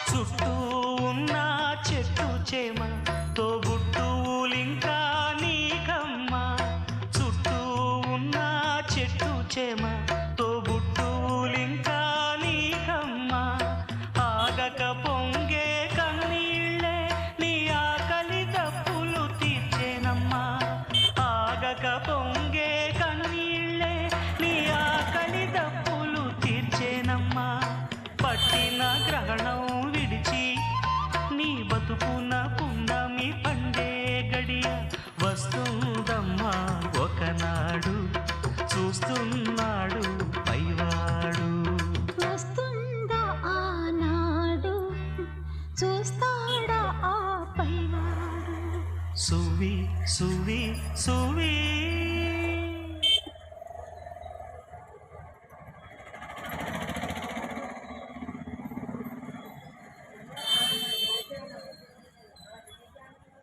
చుట్టూ ఉన్న చెట్టు చేమ తోబుట్టువులింకా నీకమ్మా. చుట్టూ ఉన్న చెట్టు చేమ తోబుట్టువులింకా నీకమ్మా. ఆగక పొంగే కన్నీళ్ళే నీ ఆకలి దప్పులు తీర్చేనమ్మా. ఆగక పొంగే కన్నీళ్ళే నీ ఆకలి దప్పులు తీర్చేనమ్మా. పట్టిన గ్రహణం విడిచి నీ బతుకున పున్నమి పండే గడియ వస్తుందమ్మా ఒకనాడు. చూస్తున్నాడు పైవాడు. వస్తుందా ఆనాడు, చూస్తాడా ఆ పైవాడు. సువి సువి సువి